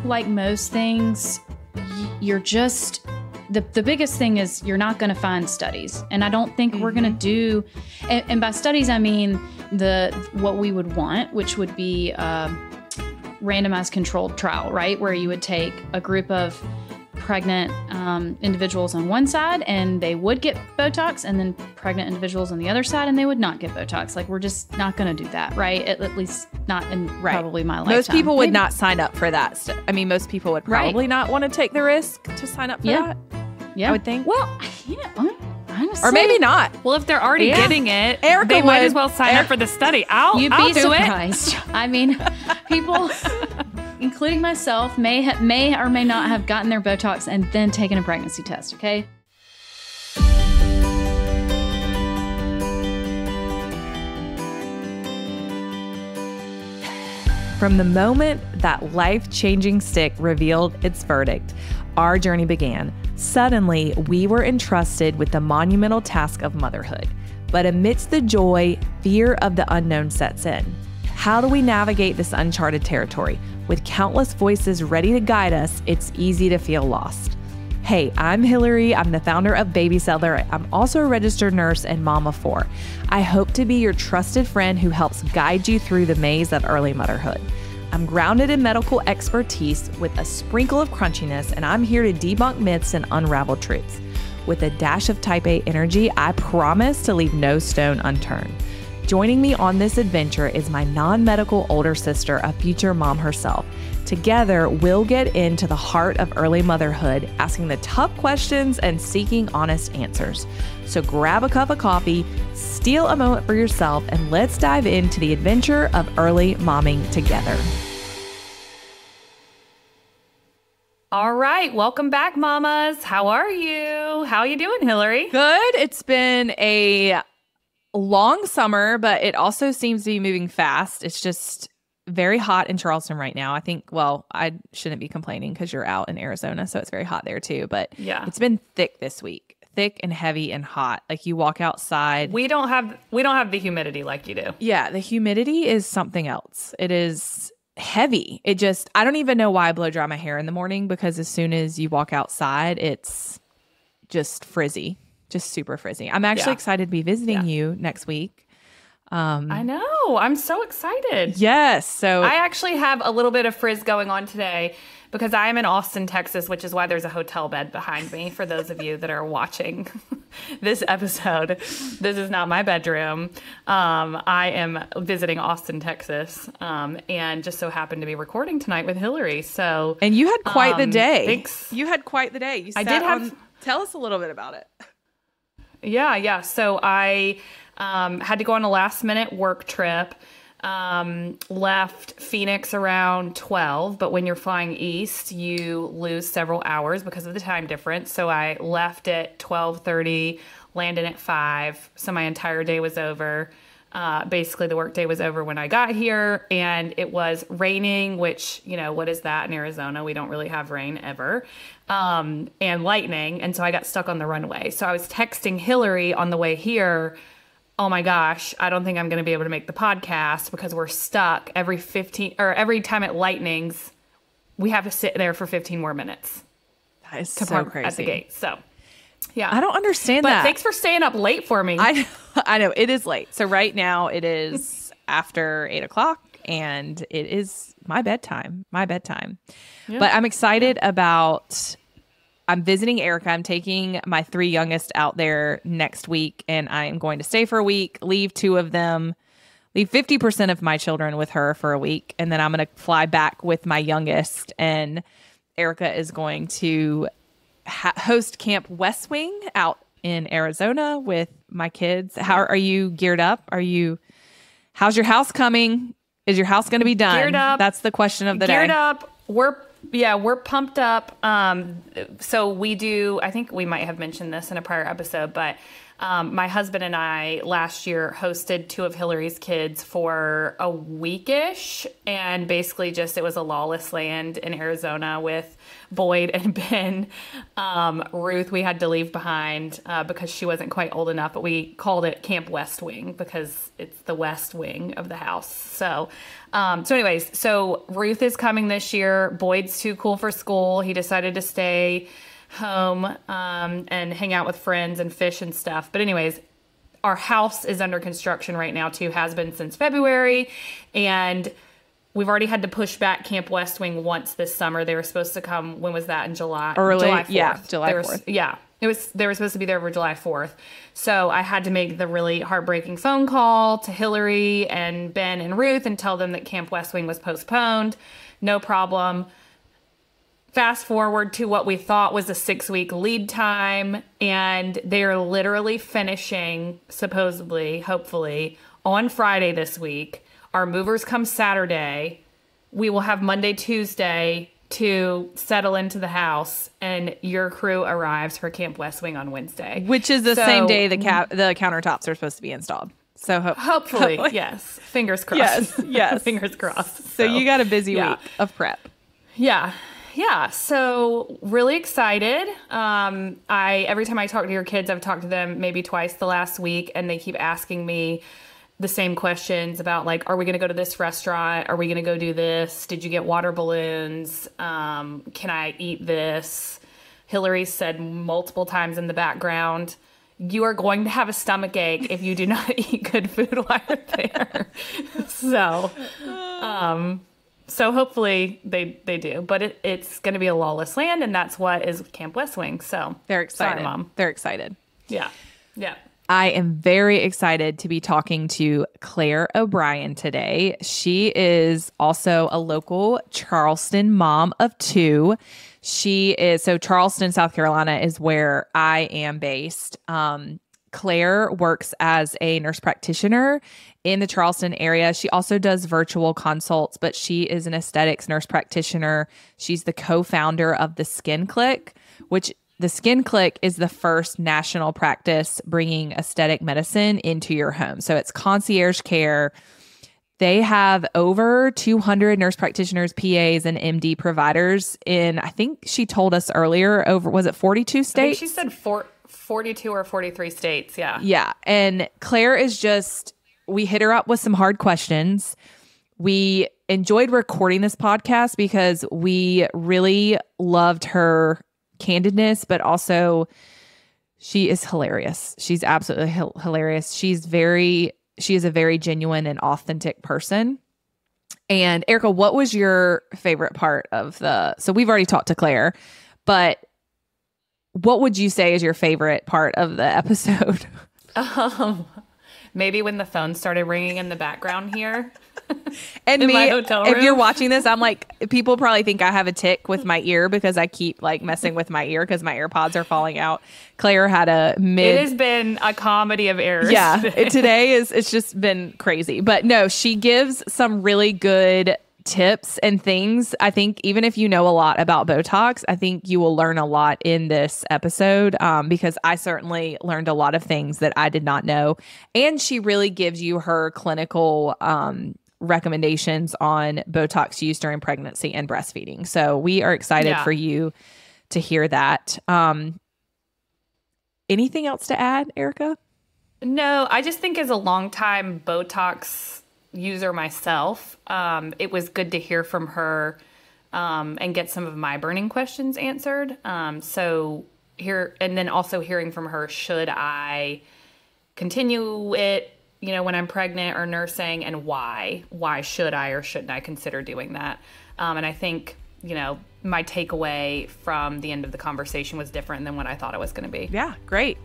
like most things, you're just... The biggest thing is you're not going to find studies. And I don't think we're going to do... And by studies, I mean what we would want, which would be a randomized controlled trial, right? Where you would take a group of pregnant individuals on one side and they would get Botox, and then pregnant individuals on the other side and they would not get Botox. Like, we're just not going to do that, right? At least not in probably my lifetime. Most people would not sign up for that. I mean, most people would probably not want to take the risk to sign up for that. Yeah. I would think. Well, honestly. Or maybe not. Well, if they're already getting it, Erica they might as well sign up for the study. I'll You'd be do surprised. I mean, people, including myself, may or may not have gotten their Botox and then taken a pregnancy test, okay? From the moment that life-changing stick revealed its verdict, our journey began. Suddenly, we were entrusted with the monumental task of motherhood. But amidst the joy, fear of the unknown sets in. How do we navigate this uncharted territory? With countless voices ready to guide us, it's easy to feel lost. Hey, I'm Hillary. I'm the founder of Baby Settler. I'm also a registered nurse and mom of 4. I hope to be your trusted friend who helps guide you through the maze of early motherhood. I'm grounded in medical expertise with a sprinkle of crunchiness, and I'm here to debunk myths and unravel truths. With a dash of type A energy, I promise to leave no stone unturned. Joining me on this adventure is my non-medical older sister, a future mom herself. Together, we'll get into the heart of early motherhood, asking the tough questions and seeking honest answers. So grab a cup of coffee, steal a moment for yourself, and let's dive into the adventure of early momming together. All right. Welcome back, mamas. How are you? How you doing, Hillary? Good. It's been a long summer, but it also seems to be moving fast. It's just very hot in Charleston right now. I think, well, I shouldn't be complaining because you're out in Arizona, so it's very hot there too. But yeah, it's been thick this week. Thick and heavy and hot. Like, you walk outside. We don't have the humidity like you do. Yeah, the humidity is something else. It is heavy. I don't even know why I blow dry my hair in the morning, because as soon as you walk outside, it's just frizzy, just super frizzy. I'm actually excited to be visiting you next week. I know. I'm so excited. Yes. So I actually have a little bit of frizz going on today because I am in Austin, Texas, which is why there's a hotel bed behind me. For those of you that are watching this episode, this is not my bedroom. I am visiting Austin, Texas, and just so happened to be recording tonight with Hillary. So, and you had quite the day. Thanks. You had quite the day. I did have. Tell us a little bit about it. Yeah. So I had to go on a last minute work trip. Left Phoenix around 12, but when you're flying east, you lose several hours because of the time difference. So I left at 12:30, landed at 5. So my entire day was over. Basically the work day was over when I got here, and it was raining, which, you know, what is that in Arizona? We don't really have rain ever. And lightning. And so I got stuck on the runway. So I was texting Hillary on the way here, oh my gosh, I don't think I'm going to be able to make the podcast because we're stuck every time it lightnings, we have to sit there for 15 more minutes. That is to so park crazy. at the gate. So, yeah. I don't understand that. But thanks for staying up late for me. I know it is late. So right now it is after 8:00 and it is my bedtime. Yeah. But I'm excited about... I'm visiting Erica. I'm taking my 3 youngest out there next week, and I am going to stay for a week, leave 2 of them, leave 50% of my children with her for a week, and then I'm going to fly back with my youngest, and Erica is going to host Camp West Wing out in Arizona with my kids. How are you geared up? How's your house coming? Is your house going to be done? Geared up. That's the question of the day. Geared up. We're pumped up. So we do, I think we might have mentioned this in a prior episode, but My husband and I last year hosted 2 of Hillary's kids for a weekish, and basically just it was a lawless land in Arizona with Boyd and Ben. Ruth we had to leave behind because she wasn't quite old enough, but we called it Camp West Wing because it's the west wing of the house. So anyways, so Ruth is coming this year. Boyd's too cool for school. He decided to stay home and hang out with friends and fish and stuff. But anyways, our house is under construction right now too, has been since February, and we've already had to push back Camp West Wing once this summer. They were supposed to come, when was that, in July? July 4th. Yeah, July 4th. They were supposed to be there for July 4th. So I had to make the really heartbreaking phone call to Hillary and Ben and Ruth and tell them that Camp West Wing was postponed. No problem. Fast forward to what we thought was a 6-week lead time, and they are literally finishing, supposedly, hopefully, on Friday this week. Our movers come Saturday. We will have Monday, Tuesday to settle into the house, and your crew arrives for Camp West Wing on Wednesday. Which is the same day the countertops are supposed to be installed. So hopefully, yes. Fingers crossed. Yes. Fingers crossed. So you got a busy week of prep. Yeah. So really excited. Every time I talk to your kids, I've talked to them maybe twice the last week, and they keep asking me the same questions about, like, are we going to go to this restaurant? Are we going to go do this? Did you get water balloons? Can I eat this? Hillary said multiple times in the background, you are going to have a stomach ache if you do not eat good food while you're there. So hopefully they do, but it's going to be a lawless land, and that's what is Camp West Wing. So they're excited. Sorry, Mom. They're excited. Yeah. I am very excited to be talking to Claire O'Brien today. She is also a local Charleston mom of 2. Charleston, South Carolina is where I am based. Claire works as a nurse practitioner in the Charleston area. She also does virtual consults, but she is an aesthetics nurse practitioner. She's the co-founder of the SkinClique, which the SkinClique is the first national practice bringing aesthetic medicine into your home. So it's concierge care. They have over 200 nurse practitioners, PAs, and MD providers in, I think she told us earlier, was it 42 states? I think she said 42 or 43 states, yeah. Yeah, and Claire is we hit her up with some hard questions. We enjoyed recording this podcast because we really loved her candidness, but also she is hilarious. She's absolutely hilarious. She is a very genuine and authentic person. And Erica, what was your favorite part of so we've already talked to Claire, but what would you say is your favorite part of the episode? Maybe when the phone started ringing in the background here. And in me, my hotel room. If you're watching this, I'm like, people probably think I have a tick with my ear because I keep like messing with my ear because my AirPods are falling out. Claire had It has been a comedy of errors. Yeah, it's just been crazy. But no, she gives some really good tips and things. I think even if you know a lot about Botox, I think you will learn a lot in this episode because I certainly learned a lot of things that I did not know. And she really gives you her clinical recommendations on Botox use during pregnancy and breastfeeding. So we are excited for you to hear that. Anything else to add, Erica? No, I just think as a longtime Botox user myself, it was good to hear from her and get some of my burning questions answered. And then also hearing from her, should I continue it, when I'm pregnant or nursing, and why? Why should I or shouldn't I consider doing that? And I think, my takeaway from the end of the conversation was different than what I thought it was going to be. Yeah, great.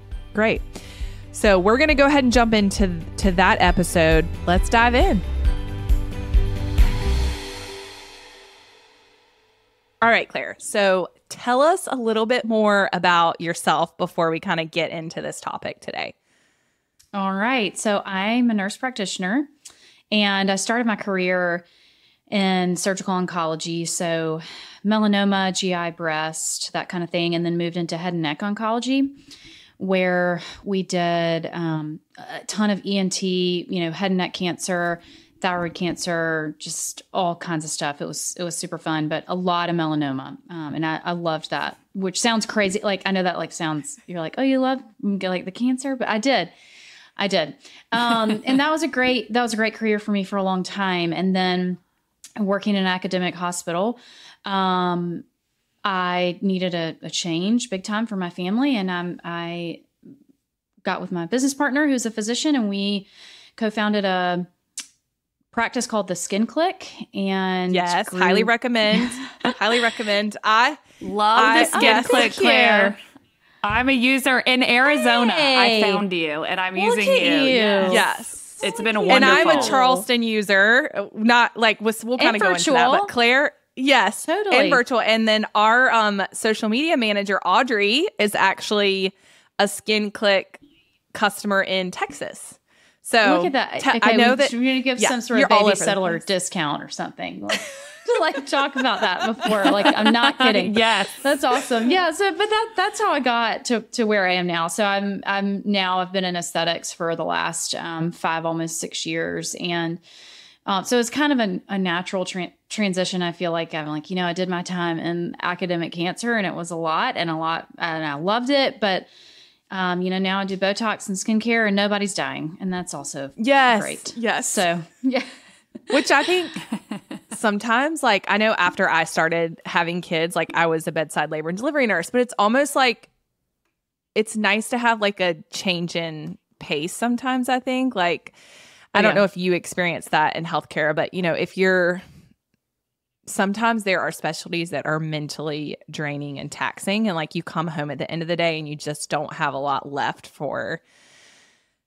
So we're going to go ahead and jump into that episode. Let's dive in. All right, Claire. So tell us a little bit more about yourself before we kind of get into this topic today. All right. So I'm a nurse practitioner, and I started my career in surgical oncology. So melanoma, GI, breast, that kind of thing, and then moved into head and neck oncology. where we did a ton of ENT, head and neck cancer, thyroid cancer, just all kinds of stuff. It was super fun, but a lot of melanoma. And I loved that, which sounds crazy. Like, I know that like sounds, you're like, oh, you love like the cancer, but I did. And that was a great career for me for a long time. And then working in an academic hospital, I needed a change big time for my family. And I got with my business partner, who's a physician, and we co-founded a practice called the SkinClique. And yes, highly recommend. Highly recommend. I love the SkinClique, Claire. I'm a user in Arizona. I found you, and I'm using you. Yes. It's been wonderful. And I'm a Charleston user. Not like we'll kind of go into that, but Claire. Yes, totally. And virtual. And then our social media manager, Audrey, is actually a SkinClique customer in Texas. So look at that. Okay, I know that we're going to give some sort of baby settler discount or something. Like talk about that before. Like, I'm not kidding. Yes, that's awesome. Yeah. So, but that's how I got to where I am now. So I've been in aesthetics for the last 5, almost 6 years, and so it's kind of a natural transition. I feel like I'm like, I did my time in academic cancer, and it was a lot, and I loved it. But, now I do Botox and skincare, and nobody's dying. And that's also great. Yes. So, yeah. Which I think sometimes, like, I know after I started having kids, like I was a bedside labor and delivery nurse, but it's almost like it's nice to have like a change in pace sometimes, I think. Like, I don't know if you experience that in healthcare, but sometimes there are specialties that are mentally draining and taxing, and like you come home at the end of the day and you just don't have a lot left for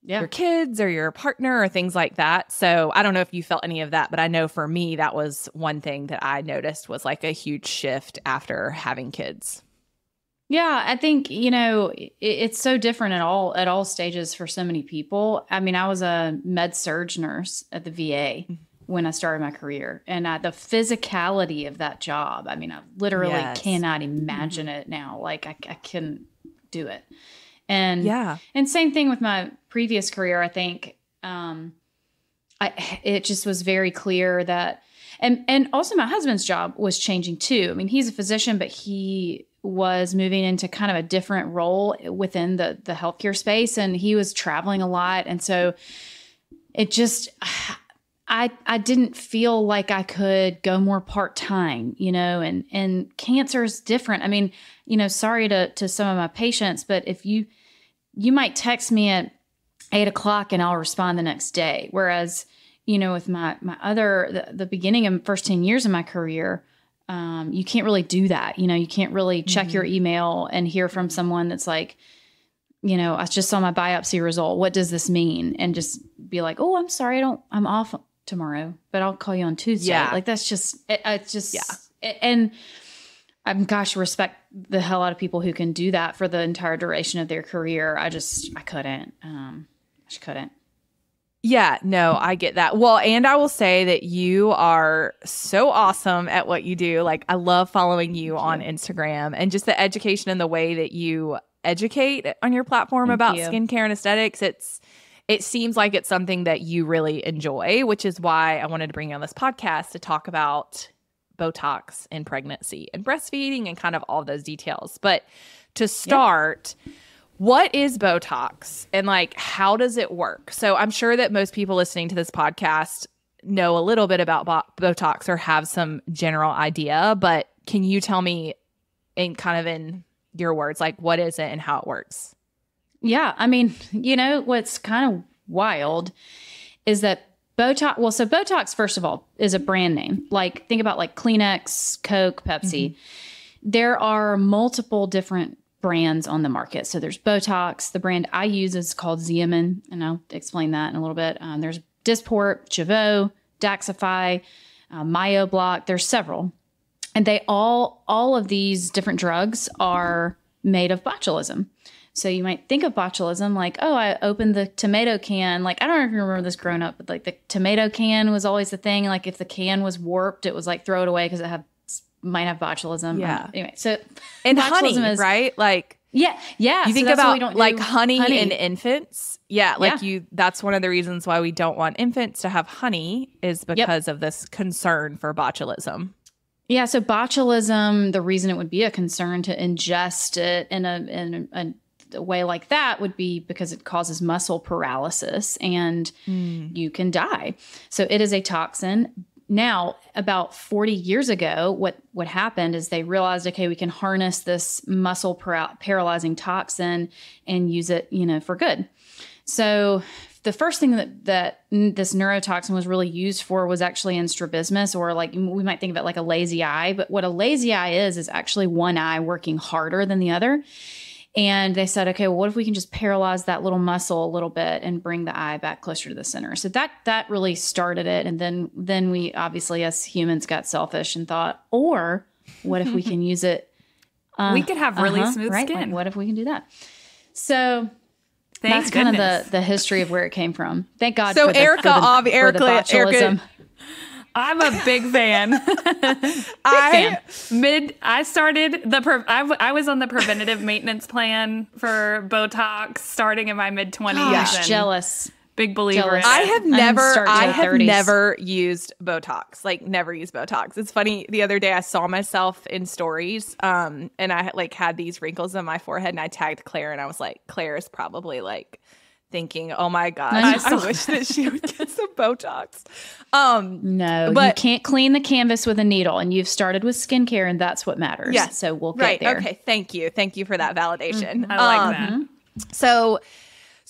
your kids or your partner or things like that. So I don't know if you felt any of that, but I know for me, that was one thing that I noticed was like a huge shift after having kids. Yeah, I think, it's so different at all stages for so many people. I mean, I was a med-surg nurse at the VA when I started my career, and the physicality of that job, I mean, I literally cannot imagine it now. Like, I couldn't do it. And and same thing with my previous career. I think it just was very clear that, and also my husband's job was changing too. I mean, he's a physician, but he was moving into kind of a different role within the healthcare space, and he was traveling a lot, and so it just I didn't feel like I could go more part-time, and cancer is different. I mean, sorry to some of my patients, but if you might text me at 8:00 and I'll respond the next day. Whereas, with my other, the beginning of first 10 years of my career, you can't really do that. You can't really check your email and hear from someone that's like, I just saw my biopsy result. What does this mean? And just be like, oh, I'm sorry. I'm off tomorrow, but I'll call you on Tuesday. Yeah. Like, that's just, and respect the hell out of people who can do that for the entire duration of their career. I couldn't. I just couldn't. Yeah, no, I get that. Well, and I will say that you are so awesome at what you do. Like, I love following you on Instagram, and just the education and the way that you educate on your platform about skincare and aesthetics. It seems like it's something that you really enjoy, which is why I wanted to bring you on this podcast to talk about Botox in pregnancy and breastfeeding and kind of all those details. But to start, what is Botox and like, how does it work? So I'm sure that most people listening to this podcast know a little bit about Botox or have some general idea, but can you tell me in your words, like, what is it and how it works? Yeah. I mean, what's kind of wild is that Botox, first of all, is a brand name. Like, think about like Kleenex, Coke, Pepsi. There are multiple different brands on the market. So there's Botox. The brand I use is called Xeomin, and I'll explain that in a little bit. There's Dysport, Jeuveau, Daxxify, MyoBlock. There's several. And they all of these different drugs are made of botulism. So you might think of botulism like, oh, I opened the tomato can. Like, I don't know if you remember this growing up, but like the tomato can was always the thing. Like, if the can was warped, it was like, throw it away because it might have botulism. Yeah. Anyway, so and honey, right? Like, Yeah. You think that's why we about don't like do honey in infants. Yeah. Like that's one of the reasons why we don't want infants to have honey is because of this concern for botulism. Yeah. So botulism, the reason it would be a concern to ingest it in a way like that would be because it causes muscle paralysis and you can die. So it is a toxin. Now, about 40 years ago, what happened is they realized, okay, we can harness this muscle paralyzing toxin and use it, for good. So the first thing that this neurotoxin was really used for was actually in strabismus, or like we might think of it like a lazy eye. But what a lazy eye is actually one eye working harder than the other. And they said, okay, well, what if we can just paralyze that little muscle a little bit and bring the eye back closer to the center? So that really started it. And then we obviously as humans got selfish and thought, or what if we can use it? We could have really smooth skin. Like, what if we can do that? So that's kind of the history of where it came from. Thank God. So for the botulism. I'm a big fan. I was on the preventative maintenance plan for Botox starting in my mid-20s. Gosh, jealous. Big believer in it. I have never used Botox. Like never used Botox. It's funny. The other day I saw myself in stories, and I like had these wrinkles on my forehead, and I tagged Claire, and I was like, Claire is probably like thinking, oh my gosh, I wish that she would get some Botox. No, but you can't clean the canvas with a needle, and you've started with skincare, and that's what matters. Yeah. So we'll get there. Okay. Thank you for that validation. I like that. So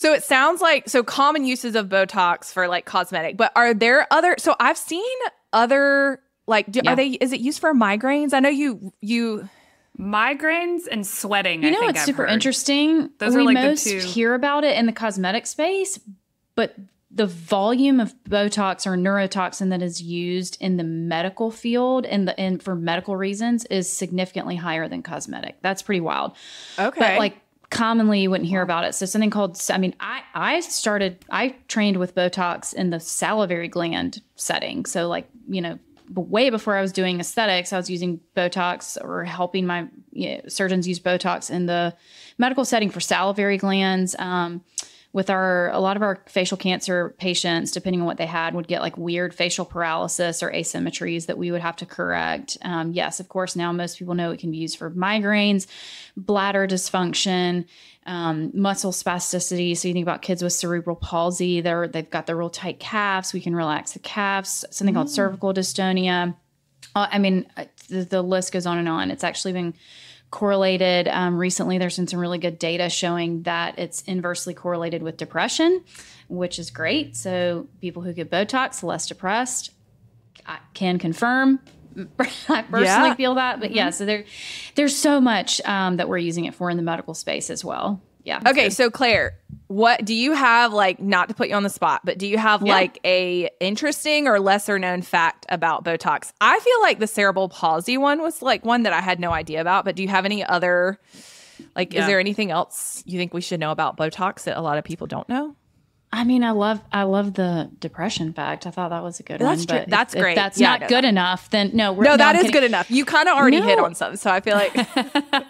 it sounds like common uses of Botox for like cosmetic, but are there other? So I've seen other like is it used for migraines? I know you. Migraines and sweating. You know what's super interesting? Those are like most the two. Hear about it in the cosmetic space, but the volume of Botox or neurotoxin that is used in the medical field and for medical reasons is significantly higher than cosmetic. That's pretty wild. Okay. But like commonly you wouldn't hear about it. So something called, I trained with Botox in the salivary gland setting. So like, way before I was doing aesthetics, I was using Botox or helping my surgeons use Botox in the medical setting for salivary glands. With a lot of our facial cancer patients, depending on what they had, would get like weird facial paralysis or asymmetries that we would have to correct. Yes, of course, now most people know it can be used for migraines, bladder dysfunction, muscle spasticity. So you think about kids with cerebral palsy, they've got the real tight calves. We can relax the calves, something called cervical dystonia. The list goes on and on. It's actually been correlated. Recently, there's been some really good data showing that it's inversely correlated with depression, which is great. So people who get Botox, less depressed. I can confirm. I personally feel that. But so there's so much that we're using it for in the medical space as well. Yeah. Okay. So Claire, what do you have, like, not to put you on the spot, but do you have like a interesting or lesser known fact about Botox? I feel like the cerebral palsy one was like one that I had no idea about, but do you have any other, like, is there anything else you think we should know about Botox that a lot of people don't know? I love the depression fact. I thought that was a good one. True. That's great. If that's not good enough, then no, that is good enough. You kind of already hit on something, so I feel like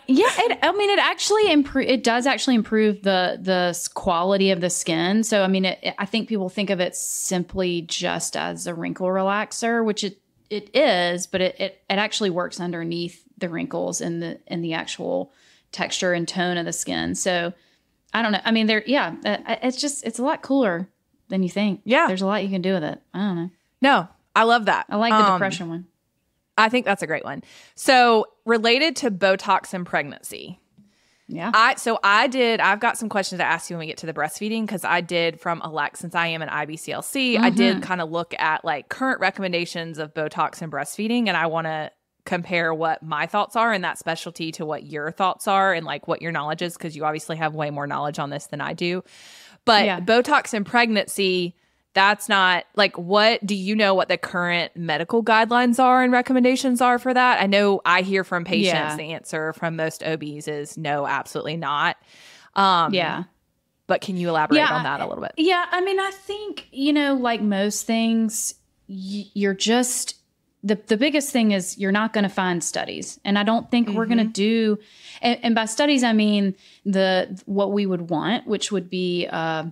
it does actually improve the quality of the skin. So I think people think of it simply just as a wrinkle relaxer, which it is, but it actually works underneath the wrinkles in the actual texture and tone of the skin. So I don't know. It's a lot cooler than you think. Yeah. There's a lot you can do with it. I don't know. No, I love that. I like the depression one. I think that's a great one. So related to Botox and pregnancy. Yeah. I've got some questions to ask you when we get to the breastfeeding, because I did since I am an IBCLC, I did kind of look at like current recommendations of Botox and breastfeeding, and I want to compare what my thoughts are in that specialty to what your thoughts are and like what your knowledge is, because you obviously have way more knowledge on this than I do. But Botox and pregnancy, that's not like, what do you know what the current medical guidelines are and recommendations are for that? I know I hear from patients the answer from most OBs is no, absolutely not. But can you elaborate on that a little bit? Yeah, I think, like most things, you're just the biggest thing is you're not going to find studies. And I don't think we're going to do, and by studies, I mean what we would want, which would be a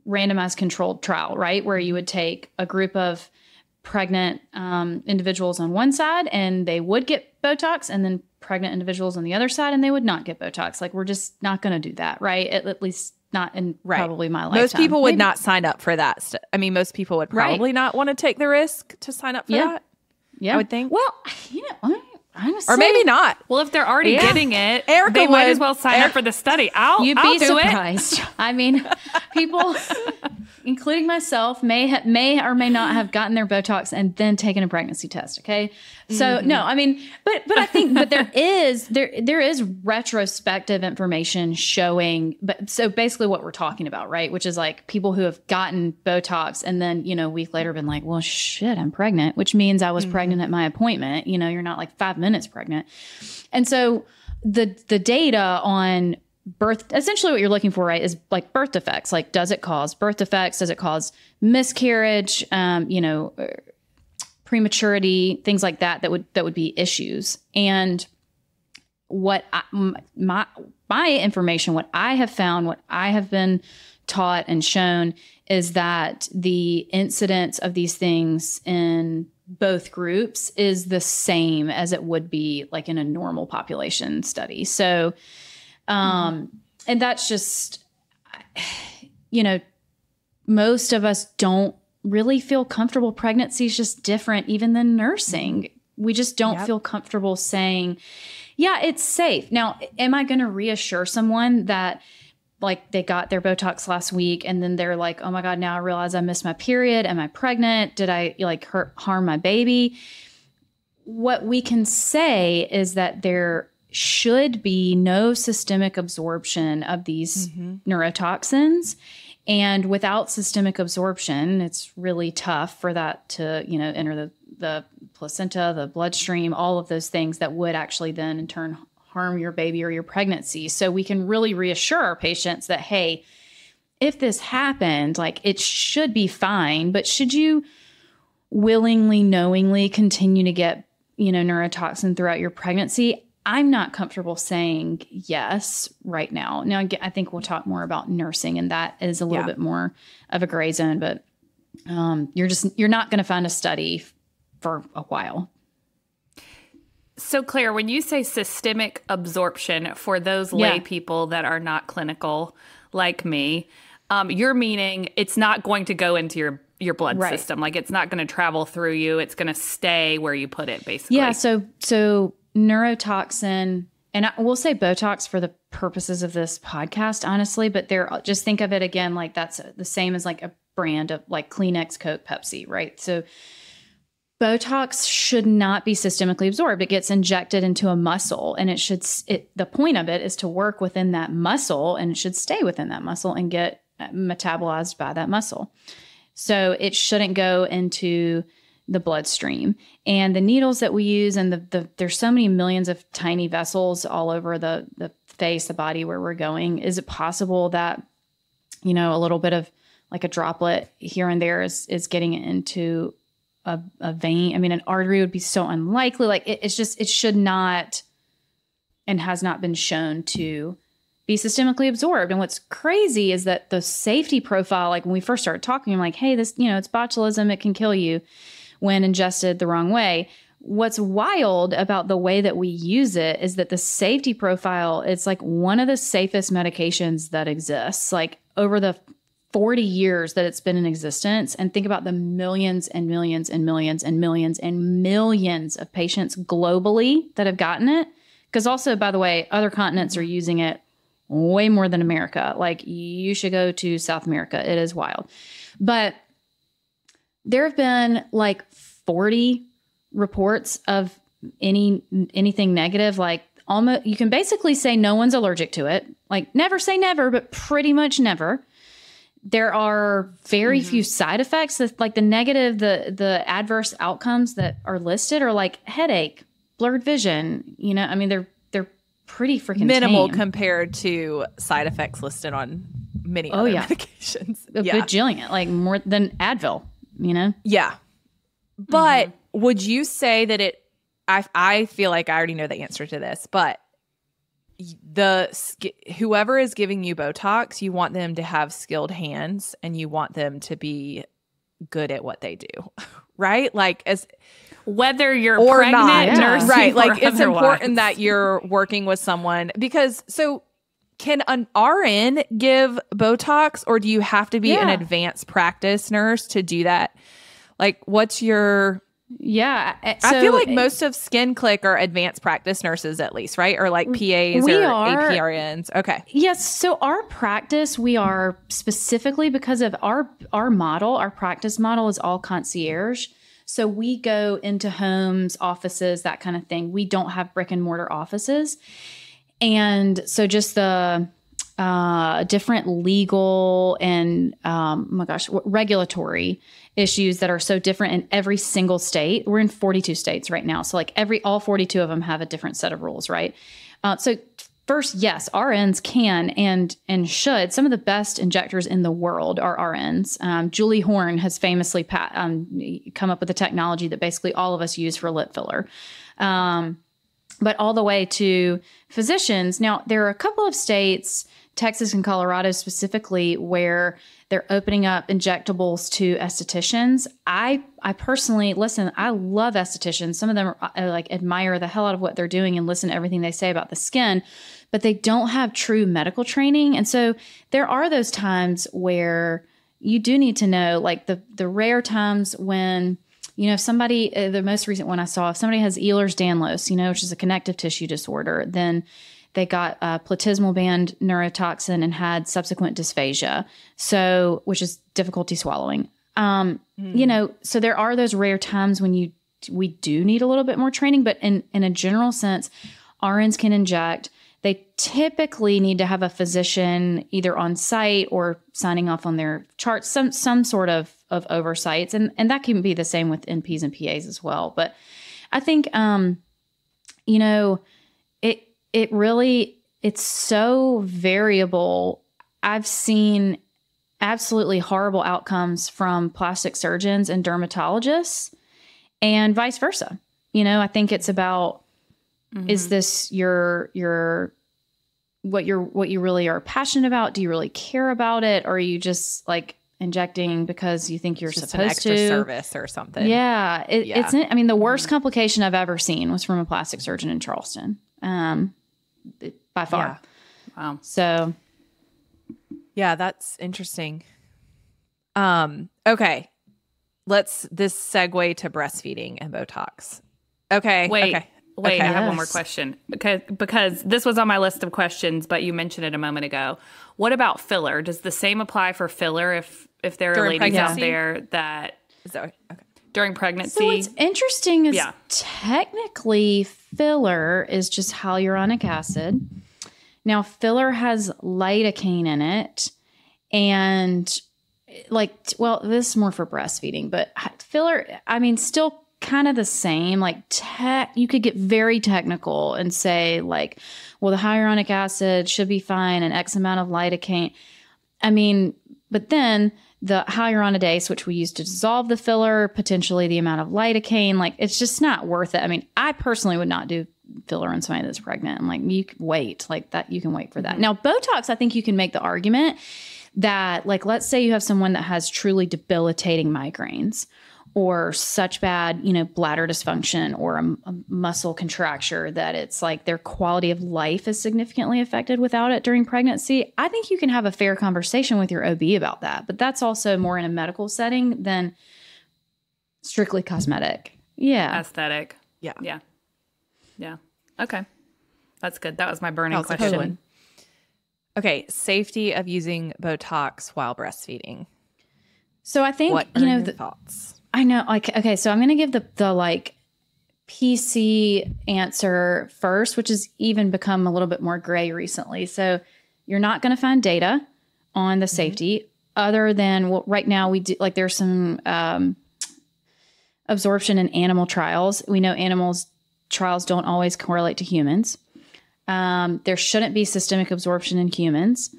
randomized controlled trial, right? Where you would take a group of pregnant individuals on one side and they would get Botox, and then pregnant individuals on the other side and they would not get Botox. Like, we're just not going to do that, right? At least not in probably my lifetime. Most people would not sign up for that. I mean, most people would probably not want to take the risk to sign up for that. Yeah. I would think. Well, honestly, or maybe not. Well, if they're already getting it, Erica they might would. as well sign up for the study. I'll You'd do be surprised. it. I mean, people, including myself, may or may not have gotten their Botox and then taken a pregnancy test. Okay, so no, I mean, but I think, but there is retrospective information showing. But so basically, what we're talking about, right, which is like people who have gotten Botox and then a week later been like, well, shit, I'm pregnant, which means I was pregnant at my appointment. You're not like 5 minutes pregnant, and so the data on birth, essentially what you're looking for, right, is like birth defects. Like, does it cause birth defects? Does it cause miscarriage? Prematurity, things like that would be issues. And what my information, what I have found, what I have been taught and shown is that the incidence of these things in both groups is the same as it would be like in a normal population study. So, and that's just, most of us don't really feel comfortable. Pregnancy is just different even than nursing. We just don't feel comfortable saying, yeah, it's safe. Now, am I going to reassure someone that like they got their Botox last week and then they're like, oh my God, now I realize I missed my period. Am I pregnant? Did I harm my baby? What we can say is that there should be no systemic absorption of these neurotoxins. And without systemic absorption, it's really tough for that to, enter the placenta, the bloodstream, all of those things that would actually then in turn harm your baby or your pregnancy. So we can really reassure our patients that, hey, if this happened, like it should be fine, but should you willingly, knowingly continue to get, neurotoxin throughout your pregnancy? I'm not comfortable saying yes right now. Now, I think we'll talk more about nursing, and that is a little bit more of a gray zone, but you're not going to find a study for a while. So Claire, when you say systemic absorption, for those lay people that are not clinical like me, you're meaning it's not going to go into your blood system. Like, it's not going to travel through you. It's going to stay where you put it, basically. Yeah. So neurotoxin, and I will say Botox for the purposes of this podcast, honestly, but just think of it again, like that's the same as like a brand of like Kleenex, Coke, Pepsi, right? So Botox should not be systemically absorbed. It gets injected into a muscle, and the point of it is to work within that muscle, and it should stay within that muscle and get metabolized by that muscle. So it shouldn't go into the bloodstream. And the needles that we use, and there's so many millions of tiny vessels all over the face, the body where we're going. Is it possible that, a little bit of like a droplet here and there is getting into a vein? I mean, an artery would be so unlikely. Like it should not and has not been shown to be systemically absorbed. And what's crazy is that the safety profile, like when we first started talking, I'm like, hey, this, it's botulism. It can kill you when ingested the wrong way. What's wild about the way that we use it is that the safety profile, it's like one of the safest medications that exists. Like over the 40 years that it's been in existence, and think about the millions and millions and millions and millions and millions of patients globally that have gotten it. Because also, by the way, other continents are using it way more than America. Like, you should go to South America. It is wild. But there have been like 40 reports of anything negative. Like, almost, you can basically say no one's allergic to it. Like, never say never, but pretty much never. There are very few side effects. Like the negative, the adverse outcomes that are listed are like headache, blurred vision. I mean, they're pretty freaking minimal tame compared to side effects listed on many other medications. A bajillion, like more than Advil. Yeah. But would you say that I feel like I already know the answer to this, but whoever is giving you Botox, you want them to have skilled hands and you want them to be good at what they do, right? Like whether you're or pregnant, not, nursing, right? or Like it's otherwise. important that you're working with someone because can an RN give Botox or do you have to be an advanced practice nurse to do that? Like what's your... Yeah. I feel like most of SkinClique are advanced practice nurses at least, right? Or like PAs or APRNs. Okay. Yes. So our practice, we are specifically because of our model, our practice model is all concierge. So we go into homes, offices, that kind of thing. We don't have brick and mortar offices. And so just the different legal and, regulatory issues that are so different in every single state. We're in 42 states right now. So like all 42 of them have a different set of rules, right? So first, yes, RNs can and should. Some of the best injectors in the world are RNs. Julie Horn has famously come up with a technology that basically all of us use for lip filler. But all the way to physicians. Now, there are a couple of states, Texas and Colorado specifically, where they're opening up injectables to estheticians. I personally, listen, I love estheticians. Some of them admire the hell out of what they're doing and listen to everything they say about the skin, but they don't have true medical training. And so there are those times where you do need to know, like the rare times when, if somebody, the most recent one I saw, if somebody has Ehlers-Danlos, which is a connective tissue disorder, then they got platysmal band neurotoxin and had subsequent dysphagia, which is difficulty swallowing. So there are those rare times when we do need a little bit more training, but in a general sense, RNs can inject. They typically need to have a physician either on site or signing off on their charts, some sort of oversights, and that can be the same with NPs and PAs as well. But I think it really, it's so variable. I've seen absolutely horrible outcomes from plastic surgeons and dermatologists and vice versa. I think it's about, is this what you really are passionate about? Do you really care about it? Or are you just like injecting because you think you're just supposed an extra to service or something? Yeah. It's, the worst complication I've ever seen was from a plastic surgeon in Charleston. By far. Yeah. Wow. So. Yeah, that's interesting. Okay. This segue to breastfeeding and Botox. Okay. Wait, Okay. I have one more question. Because this was on my list of questions, but you mentioned it a moment ago. What about filler? Does the same apply for filler if there are ladies out there that... okay. During pregnancy? So what's interesting is technically filler is just hyaluronic acid. Now, filler has lidocaine in it. And this is more for breastfeeding, but filler, still kind of the same. Like you could get very technical and say the hyaluronic acid should be fine and X amount of lidocaine. But then the hyaluronidase, which we use to dissolve the filler, potentially the amount of lidocaine, it's just not worth it. I personally would not do filler on somebody that's pregnant. You can wait you can wait for that. Now, Botox, I think you can make the argument that let's say you have someone that has truly debilitating migraines or such bad, bladder dysfunction or a muscle contracture that it's their quality of life is significantly affected without it during pregnancy. I think you can have a fair conversation with your OB about that, but that's also more in a medical setting than strictly cosmetic. Yeah. Aesthetic. Yeah. Okay. That's good. That was my burning question. Totally. Okay. Safety of using Botox while breastfeeding. So I think, what are your thoughts? I know. Okay. So I'm going to give the PC answer first, which has even become a little bit more gray recently. So you're not going to find data on the safety other than right now we do, there's some absorption in animal trials. We know animals trials don't always correlate to humans. There shouldn't be systemic absorption in humans.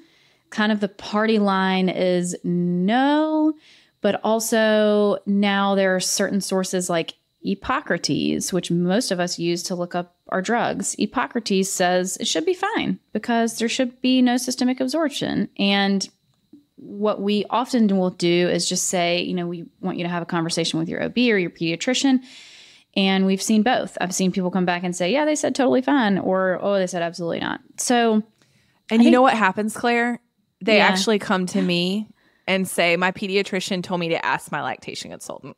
Kind of the party line is no, But also now there are certain sources like Hippocrates, which most of us use to look up our drugs. Hippocrates says it should be fine because there should be no systemic absorption. And what we often will do is just say, you know, we want you to have a conversation with your OB or your pediatrician. And we've seen both. I've seen people come back and say, yeah, they said totally fine. Or, oh, they said absolutely not. So, and you know what happens, Claire? They actually come to me and say, my pediatrician told me to ask my lactation consultant.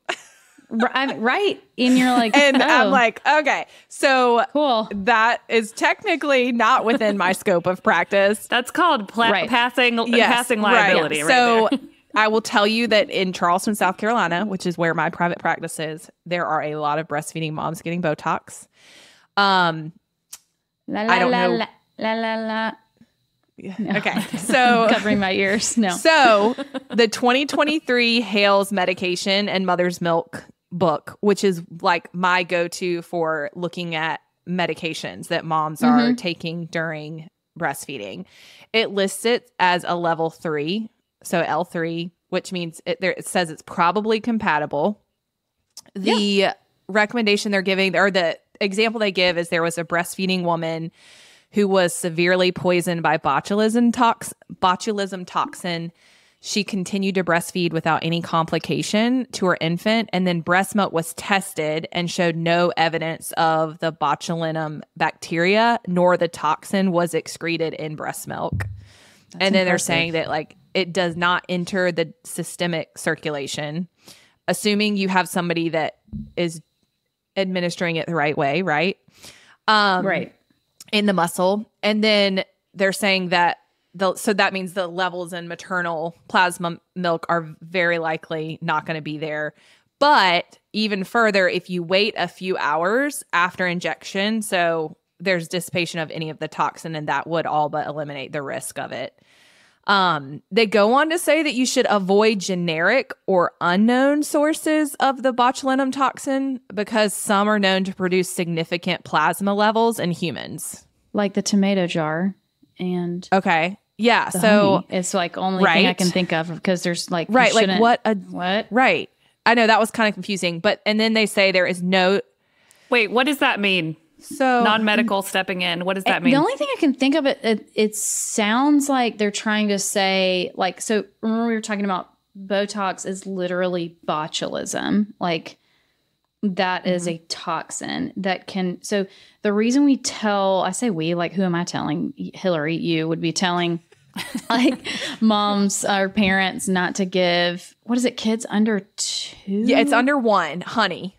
Right. And you're like, and I'm like, okay, so cool. That is technically not within my scope of practice. That's called passing liability. Right. So I will tell you that in Charleston, South Carolina, which is where my private practice is, there are a lot of breastfeeding moms getting Botox. I don't know. No. Okay, so covering my ears. No. So the 2023 Hales Medication and Mother's Milk book, which is like my go-to for looking at medications that moms are taking during breastfeeding, it lists it as a level 3, so L3, which means it says it's probably compatible. The recommendation they're giving, or the example they give, is there was a breastfeeding woman who was severely poisoned by botulism toxin. She continued to breastfeed without any complication to her infant, and then breast milk was tested and showed no evidence of the botulinum bacteria, nor the toxin was excreted in breast milk. And then they're saying that like it does not enter the systemic circulation, assuming you have somebody that is administering it the right way, right? Right. In the muscle. And then they're saying that so that means the levels in maternal plasma milk are very likely not going to be there. But even further, if you wait a few hours after injection, so there's dissipation of any of the toxin, and that would all but eliminate the risk of it. They go on to say that you should avoid generic or unknown sources of the botulinum toxin because some are known to produce significant plasma levels in humans. Like the tomato jar and okay. Yeah. So honey. It's like only thing I can think of because there's like like what? Right. I know that was kind of confusing, and then they say there is no. Wait, what does that mean? So non-medical stepping in. What does that mean? The only thing I can think of it sounds like they're trying to say like, so remember we were talking about Botox is literally botulism. Like that is a toxin that can, so the reason we tell, I say we, like who am I telling? Hillary, you would be telling like moms or parents not to give, what is it? Kids under 2? Yeah, it's under 1. Honey.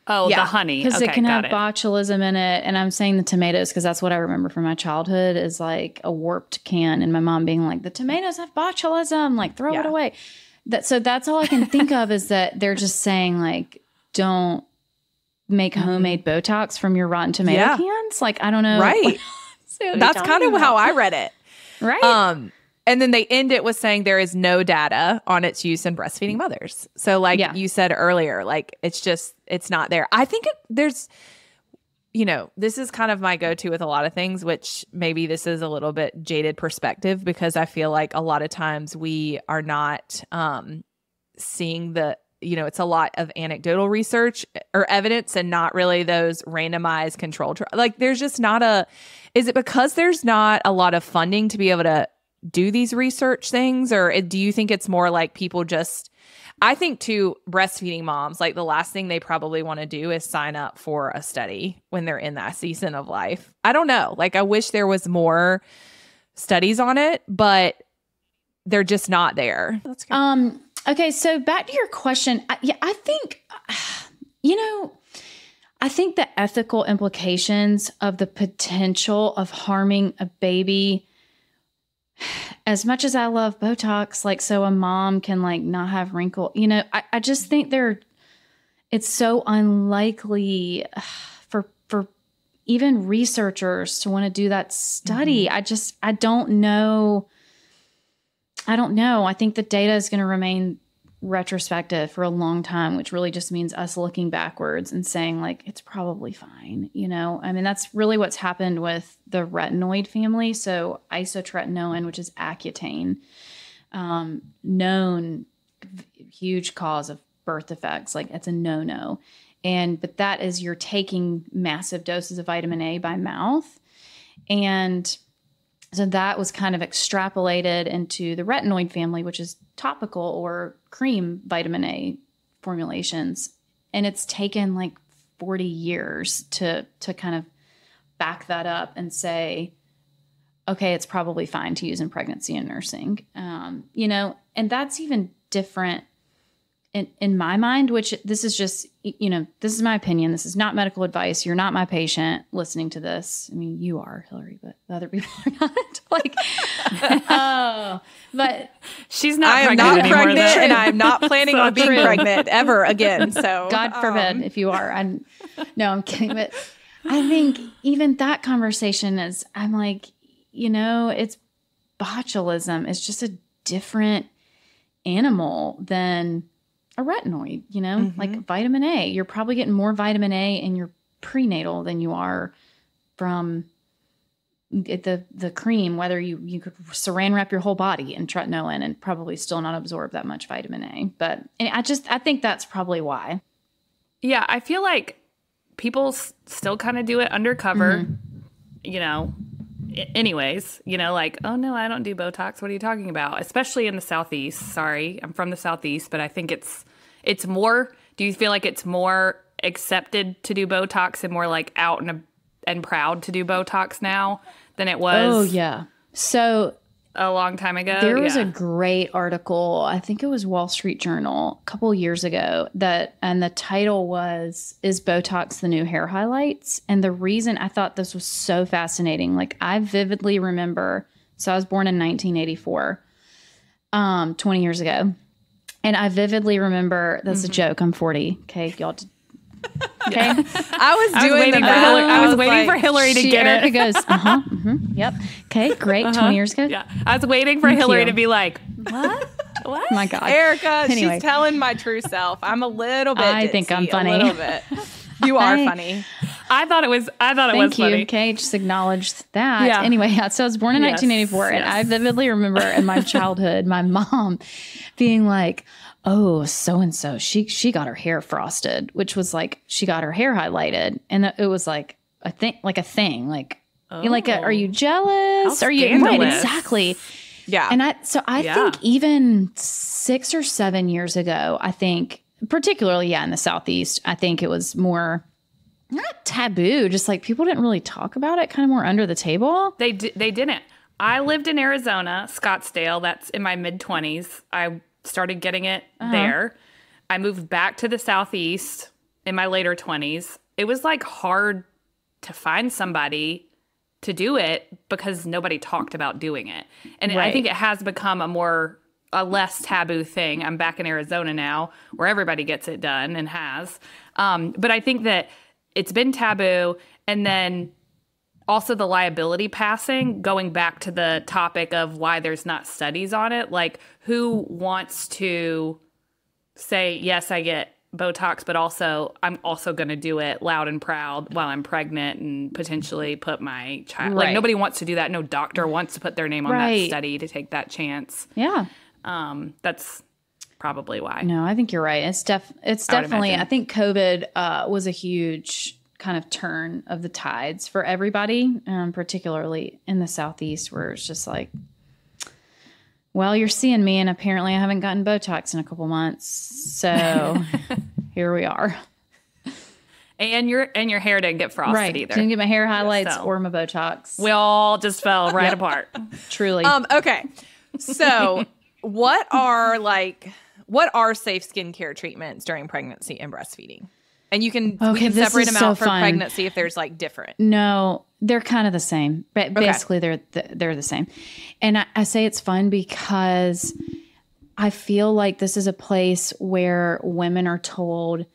Oh, yeah. The honey. Because it can have botulism in it. And I'm saying the tomatoes because that's what I remember from my childhood is like a warped can. And my mom being like, the tomatoes have botulism. Like, throw it away. So that's all I can think of is that they're just saying, like, don't make homemade Botox from your rotten tomato cans. Like, I don't know. Right. That's kind of how I read it. Right. And then they end it with saying there is no data on its use in breastfeeding mothers. So like you said earlier, like it's not there. I think there's, this is kind of my go-to with a lot of things, which maybe this is a little bit jaded perspective because I feel like a lot of times we are not seeing it's a lot of anecdotal research or evidence and not really those randomized controlled trials. Like there's just not is it because there's not a lot of funding to be able to do these research things, or do you think it's more like people just, I think too, breastfeeding moms, like the last thing they probably want to do is sign up for a study when they're in that season of life. I don't know. Like I wish there was more studies on it, but they're just not there. That's good. Okay. So back to your question. I think, I think the ethical implications of the potential of harming a baby, as much as I love Botox, like so a mom can like not have wrinkle, I just think it's so unlikely for even researchers to want to do that study. I don't know. I think the data is going to remain retrospective for a long time, which really just means us looking backwards and saying like, it's probably fine. I mean, that's really what's happened with the retinoid family. So isotretinoin, which is Accutane, known huge cause of birth defects. Like it's a no-no. But that is you're taking massive doses of vitamin A by mouth. And so that was kind of extrapolated into the retinoid family, which is topical or cream vitamin A formulations. And it's taken like 40 years to kind of back that up and say, okay, it's probably fine to use in pregnancy and nursing. And that's even different in my mind, which this is just, this is my opinion. This is not medical advice. You're not my patient listening to this. I mean, you are, Hillary, but the other people are not. But she's not I am pregnant not anymore, pregnant, though. and I'm not planning on being pregnant ever again. So God forbid if you are. No, I'm kidding. But I think even that conversation is, I'm like, it's botulism. It's just a different animal than a retinoid, like vitamin A. You're probably getting more vitamin A in your prenatal than you are from the cream, whether you could saran wrap your whole in tretinoin and probably still not absorb that much vitamin A. But I think that's probably why. Yeah, I feel like people still kind of do it undercover, anyways, like, oh no, I don't do Botox. What are you talking about? Especially in the Southeast. Sorry, I'm from the Southeast, but I think it's more, do you feel like it's more accepted to do Botox and more like out and proud to do Botox now than it was? Oh yeah. So a long time ago. There was a great article, I think it was Wall Street Journal a couple of years ago, and the title was, "Is Botox the New Hair Highlights?" And the reason I thought this was so fascinating, like I vividly remember, so I was born in 1984, 20 years ago. And I vividly remember, that's a joke, I'm 40. Okay, y'all. Okay. I was waiting for Hillary to get Erica it. goes, yep. Okay, great. 20 years ago. Yeah. I was waiting for Hillary to be like, what? What? My God. Erica, Anyway. she's telling my true self. I'm a little bit I think I'm funny. A little bit. You are funny. I thought it was Thank you. funny. Okay, just acknowledge that. Yeah. Anyway, so I was born in 1984, and I vividly remember in my childhood, my mom being like, "Oh, so and so, she got her hair frosted," which was like she got her hair highlighted, and it was like a thing, like you're like, are you jealous? How Are you scandalous. right? Exactly. Yeah. And I think even 6 or 7 years ago, I think particularly in the Southeast, I think it was more not taboo, just like people didn't really talk about it, kind of more under the table. They didn't. I lived in Arizona, Scottsdale. That's in my mid-20s. I started getting it there. I moved back to the Southeast in my later 20s. It was like hard to find somebody to do it because nobody talked about doing it. And I think it has become a less taboo thing. I'm back in Arizona now where everybody gets it done and has. But I think that it's been taboo. And then also the liability passing, going back to the topic of why there's not studies on it. Like, who wants to say, yes, I get Botox, but also I'm also going to do it loud and proud while I'm pregnant and potentially put my child. Like, nobody wants to do that. No doctor wants to put their name on that study to take that chance. Yeah. That's probably why. No, I think you're right. It's definitely, I think COVID was a huge kind of turn of the tides for everybody, particularly in the Southeast, where it's just like, well, you're seeing me, and apparently I haven't gotten Botox in a couple months, so here we are. And your hair didn't get frosted either. Didn't get my hair highlights or my Botox. We all just fell right apart. Truly. Okay, so what are safe skincare treatments during pregnancy and breastfeeding? And we can separate them out for pregnancy if there's like different. No, they're kind of the same. But basically, they're the same. And I say it's fun because I feel like this is a place where women are told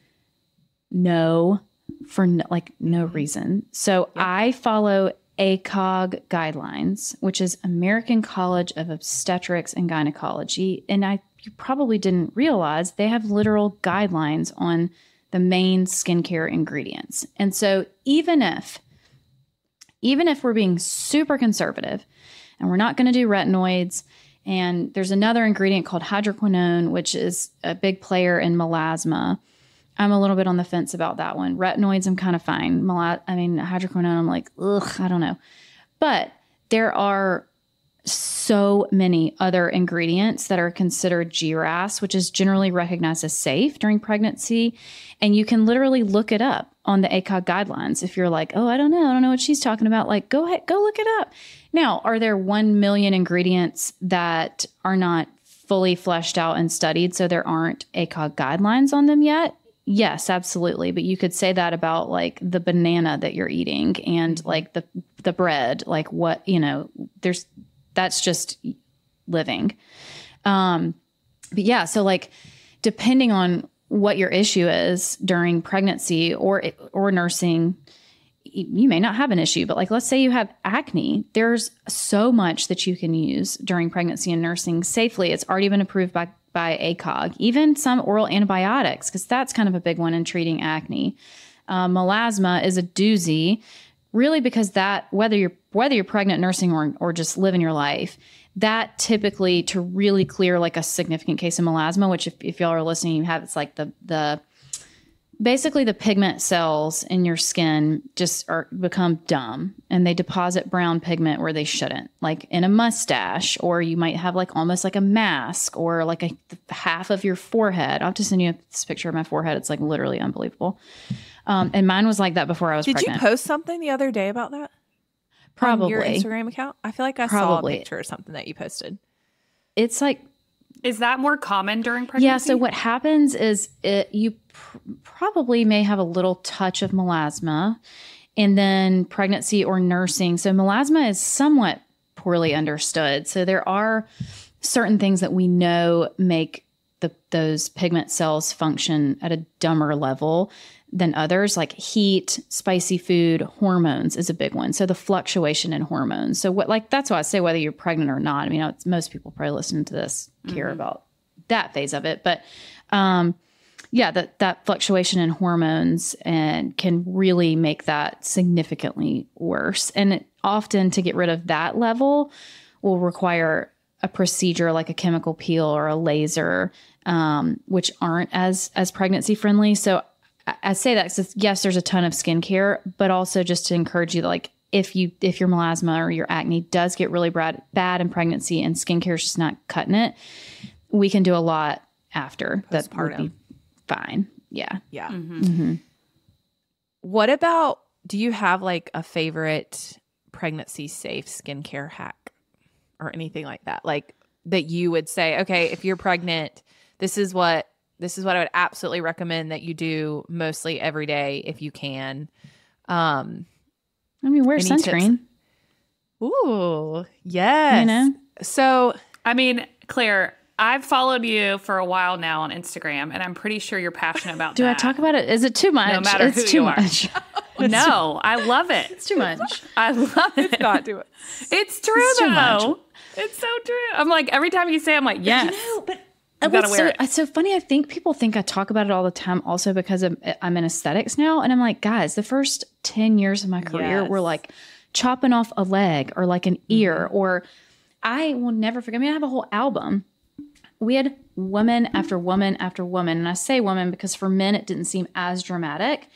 no for no reason. So I follow ACOG guidelines, which is American College of Obstetrics and Gynecology. And you probably didn't realize they have literal guidelines on the main skincare ingredients. And so even if we're being super conservative and we're not going to do retinoids And there's another ingredient called hydroquinone, which is a big player in melasma. I'm a little bit on the fence about that one. Retinoids, I'm kind of fine. Hydroquinone, I'm like, ugh, I don't know. But there are so many other ingredients that are considered GRAS, which is generally recognized as safe during pregnancy. And you can literally look it up on the ACOG guidelines. If you're like, oh, I don't know what she's talking about. Like, go ahead, go look it up. Now, are there 1 million ingredients that are not fully fleshed out and studied, so there aren't ACOG guidelines on them yet? Yes, absolutely. But you could say that about like the banana that you're eating and like the bread, like what, that's just living. But yeah, so like depending on what your issue is during pregnancy or nursing, you may not have an issue, but like, let's say you have acne, there's so much that you can use during pregnancy and nursing safely. It's already been approved by ACOG, even some oral antibiotics, because that's kind of a big one in treating acne. Melasma is a doozy, really, because that whether you're pregnant, nursing, or just living your life, that typically to really clear like a significant case of melasma, which if y'all are listening, you have, it's like basically the pigment cells in your skin just become dumb and they deposit brown pigment where they shouldn't, like in a mustache, or you might have like almost like a mask or like half of your forehead. I'll have to send you this picture of my forehead. It's like literally unbelievable. And mine was like that before I was pregnant. Did you post something the other day about that? Probably. On your Instagram account? I feel like I saw a picture or something that you posted. It's like, is that more common during pregnancy? Yeah. So what happens is you probably may have a little touch of melasma and then pregnancy or nursing. So melasma is somewhat poorly understood. So there are certain things that we know make those pigment cells function at a dumber level than others, like heat, spicy food, hormones is a big one. So the fluctuation in hormones. So that's why I say whether you're pregnant or not. I mean, most people probably listening to this care about that phase of it, but that fluctuation in hormones and can really make that significantly worse. And often to get rid of that level will require a procedure like a chemical peel or a laser, which aren't as pregnancy friendly. So I say that because yes, there's a ton of skincare, but also just to encourage you, like if your melasma or your acne does get really bad in pregnancy and skincare is just not cutting it, we can do a lot after. That would be fine. Yeah. Yeah. Mm-hmm. What about, do you have like a favorite pregnancy safe skincare hack or anything like that? Like that you would say, okay, if you're pregnant, this is what I would absolutely recommend that you do mostly every day if you can. Wear sunscreen. Tips? Ooh, yes. So, I mean, Claire, I've followed you for a while now on Instagram, and I'm pretty sure you're passionate about that. Do I talk about it? Is it too much? No matter who you are. No, I love it. It's too much. I love it. It's not too much. It's true, though. It's so true. I'm like, every time you say it, I'm like, yes. But I've got to wear it. It's so funny. I think people think I talk about it all the time also because I'm in aesthetics now. And I'm like, guys, the first 10 years of my career were like chopping off a leg or like an ear, or I will never forget. I mean, I have a whole album. We had woman after woman after woman. And I say woman because for men, it didn't seem as dramatic.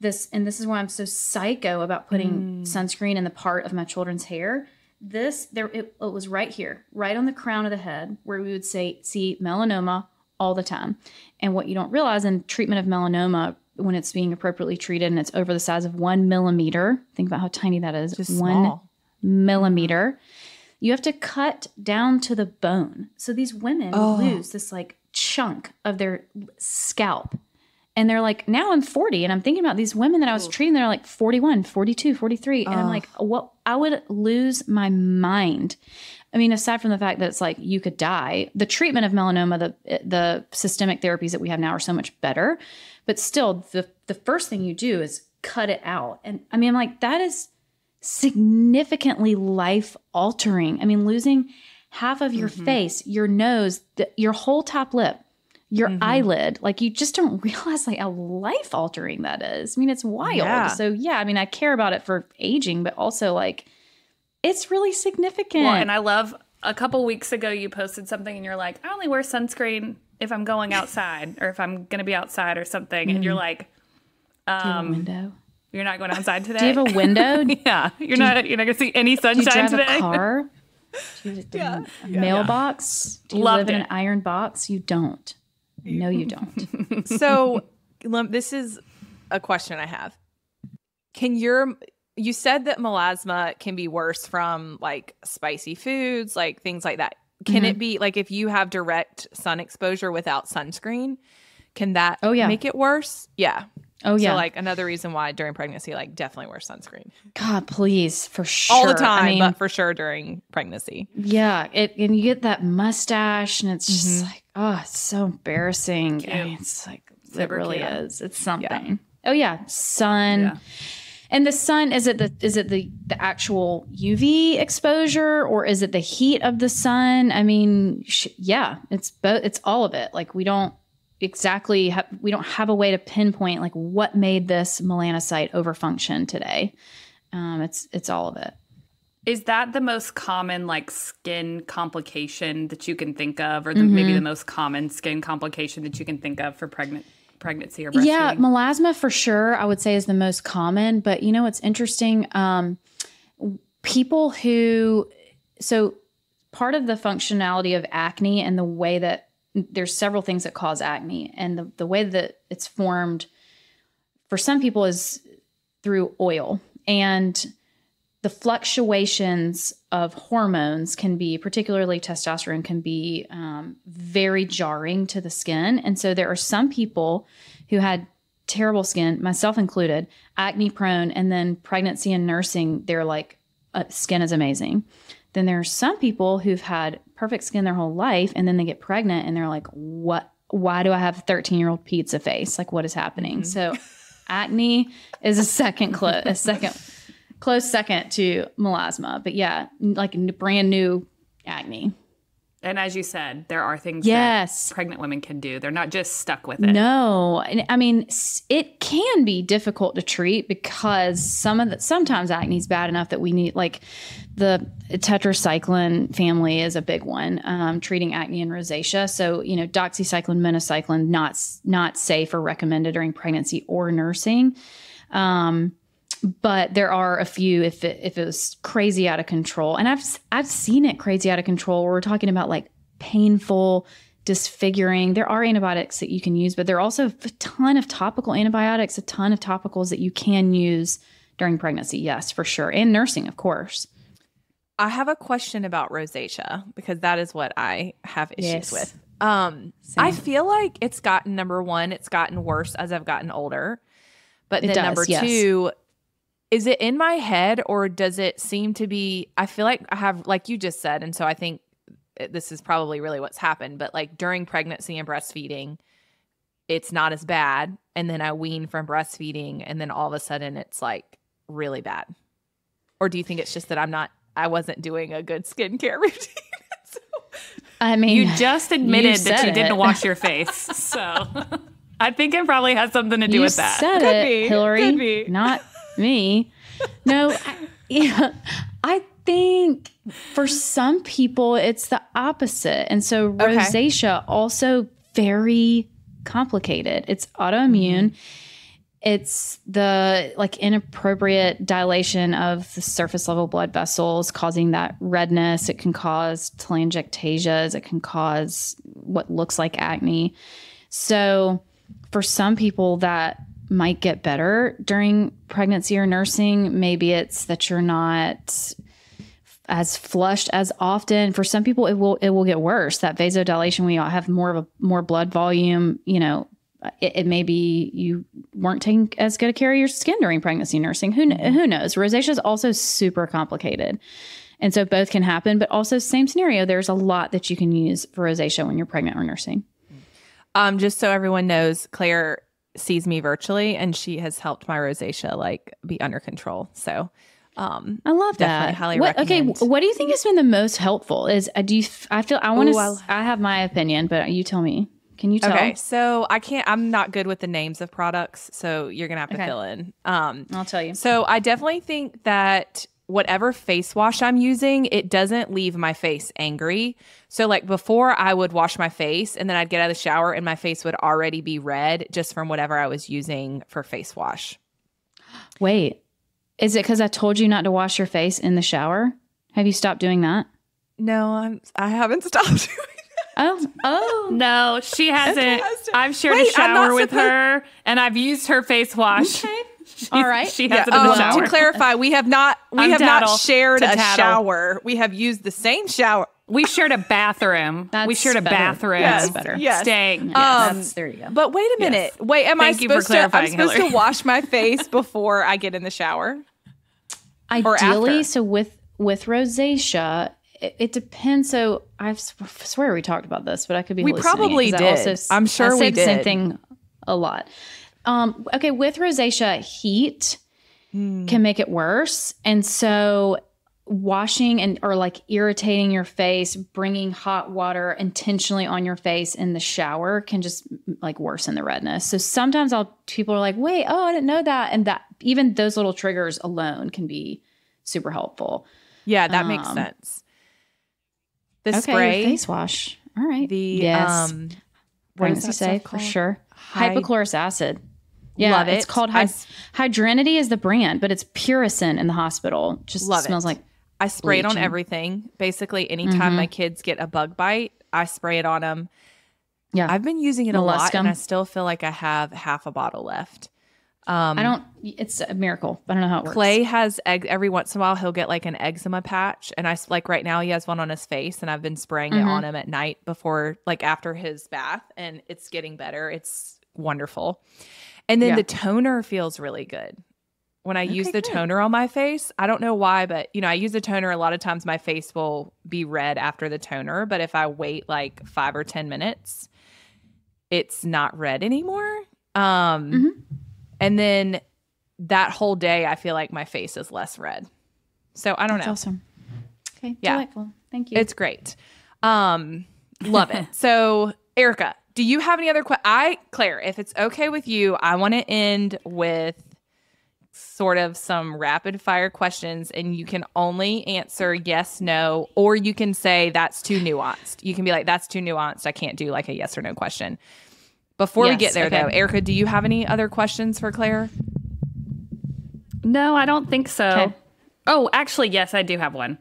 This is why I'm so psycho about putting sunscreen in the part of my children's hair. It was right here, right on the crown of the head, where we would see melanoma all the time. And what you don't realize in treatment of melanoma, when it's being appropriately treated and it's over the size of 1 millimeter, think about how tiny that is. Just 1 small. millimeter. You have to cut down to the bone. So these women lose this like chunk of their scalp. And they're like, now I'm 40 and I'm thinking about these women that I was treating. They're like 41, 42, 43. And I'm like, what? I would lose my mind. I mean, aside from the fact that it's like you could die, the treatment of melanoma, the systemic therapies that we have now are so much better. But still, the first thing you do is cut it out. And I mean, I'm like, that is significantly life altering. I mean, losing half of your face, your nose, your whole top lip, your eyelid, like you just don't realize like how life altering that is. I mean, it's wild. Yeah. So yeah, I mean, I care about it for aging, but also like it's really significant. Well, and I love a couple weeks ago you posted something and you're like, I only wear sunscreen if I'm going outside or if I'm going to be outside or something. And you're like, Do you have a window? You're not going outside today? Do you have a window? Yeah. You're not going to see any sunshine today? today? Do you drive a car? Do you have a mailbox? Do you live in an iron box? You don't. No, you don't. So this is a question I have. You said that melasma can be worse from like spicy foods, like things like that. Can it be like if you have direct sun exposure without sunscreen, can that make it worse? Yeah. Oh, yeah. So like another reason why during pregnancy, like definitely wear sunscreen. God, please, for sure. All the time, but for sure during pregnancy. Yeah. And you get that mustache and it's just like, oh, it's so embarrassing. I mean, it's like, it really is. It's something. Yeah. Oh, yeah. Sun. Yeah. And the sun, is it the actual UV exposure or is it the heat of the sun? I mean, it's both. It's all of it. Like we don't have a way to pinpoint like what made this melanocyte overfunction today. It's all of it. Is that the most common like skin complication that you can think of, or maybe the most common skin complication that you can think of for pregnancy or breastfeeding? Yeah, melasma for sure, I would say is the most common. But you know what's interesting? People so part of the functionality of acne and the way that there's several things that cause acne, and the way that it's formed for some people is through oil, and the fluctuations of hormones can be, particularly testosterone, can be very jarring to the skin. And so there are some people who had terrible skin, myself included, acne prone, and then pregnancy and nursing, they're like, skin is amazing. Then there are some people who've had perfect skin their whole life, and then they get pregnant and they're like, what? Why do I have a 13-year-old pizza face? Like, what is happening? So acne is a close second to melasma. But yeah, like brand new acne. And as you said, there are things that pregnant women can do. They're not just stuck with it. No. I mean, it can be difficult to treat because sometimes acne is bad enough that we need, like the tetracycline family is a big one, treating acne and rosacea. So, you know, doxycycline, minocycline, not safe or recommended during pregnancy or nursing. But there are a few if it was crazy out of control. And I've seen it crazy out of control where we're talking about like painful, disfiguring. There are antibiotics that you can use, but there are also a ton of topical antibiotics, a ton of topicals that you can use during pregnancy. Yes, for sure. And nursing, of course. I have a question about rosacea because that is what I have issues with. I feel like it's gotten worse as I've gotten older. But then number two, is it in my head or does it seem to be, I feel like I have, like you just said, and so I think this is probably really what's happened, but like during pregnancy and breastfeeding, it's not as bad. And then I wean from breastfeeding and then all of a sudden it's like really bad. Or do you think it's just that I wasn't doing a good skincare routine? I mean, you just admitted that you didn't wash your face. So I think it probably has something to do with that. You said it, Hillary, not me. No, I think for some people it's the opposite. And so rosacea also very complicated. It's autoimmune. It's the like inappropriate dilation of the surface level blood vessels causing that redness. It can cause telangiectasias. It can cause what looks like acne. So for some people that might get better during pregnancy or nursing. Maybe it's that you're not as flushed as often. For some people, it will get worse. That vasodilation, we all have more blood volume. You know, it may be you weren't taking as good a care of your skin during pregnancy and nursing. Who knows? Rosacea is also super complicated. And so both can happen, but also same scenario. There's a lot that you can use for rosacea when you're pregnant or nursing. Just so everyone knows, Claire sees me virtually and she has helped my rosacea like be under control. So I love that. Highly recommend. Okay, what do you think has been the most helpful? I have my opinion, but you tell me. Can you tell? Okay, so I'm not good with the names of products, so you're gonna have to fill in. I'll tell you. So I definitely think that whatever face wash I'm using, it doesn't leave my face angry. So like before I would wash my face and then I'd get out of the shower and my face would already be red just from whatever I was using for face wash. Wait, is it because I told you not to wash your face in the shower? Have you stopped doing that? No, I haven't stopped doing that. Oh. No, she hasn't. I've shared a shower with her and I've used her face wash. Okay. All right. She has it in the shower. To clarify, we have not shared a tattle. shower. We have used the same shower. We shared a bathroom. That's shared a better. bathroom. That's better. Yes. Staying. There you go. But wait a minute. Yes. Wait, Thank you for clarifying, I'm supposed Hillary. to wash my face before I get in the shower? Ideally, after? so with rosacea, it depends. So I swear we talked about this, but I could be We hallucinating, probably 'cause did. I'm sure I we said the same did. thing a lot. Okay, with rosacea, heat can make it worse. And so washing or like irritating your face, bringing hot water intentionally on your face in the shower can just like worsen the redness. So sometimes people are like, wait, oh, I didn't know that. And that even those little triggers alone can be super helpful. Yeah, that makes sense. The Okay, spray, your face wash. All right. the yes. what is Pregnancy that safe stuff for called? sure. Hypochlorous acid. Yeah, Love it. it's called Hydrinity is the brand, but it's Puricin in the hospital. Just Love smells it. like I spray it on bleach. everything. Basically, anytime my kids get a bug bite, I spray it on them. Yeah. I've been using it a lot, Molluscum. and I still feel like I have half a bottle left. It's a miracle. I don't know how it works. Clay has every once in a while he'll get like an eczema patch, and like right now he has one on his face, and I've been spraying it on him at night before, like after his bath, and it's getting better. It's wonderful. And then the toner feels really good. When I use the toner on my face, I don't know why, but I use the toner. A lot of times my face will be red after the toner, but if I wait like 5 or 10 minutes, it's not red anymore. And then that whole day, I feel like my face is less red. So I don't know. That's awesome. Okay. Yeah. Delightful. Thank you. It's great. Love it. So Erica, do you have any other questions? Claire, if it's okay with you, I want to end with sort of some rapid fire questions, and you can only answer yes, no, or you can say that's too nuanced. You can be like, that's too nuanced. I can't do like a yes or no question. Before we get there though, Erica, do you have any other questions for Claire? No, I don't think so. Okay. Oh, actually, yes, I do have one.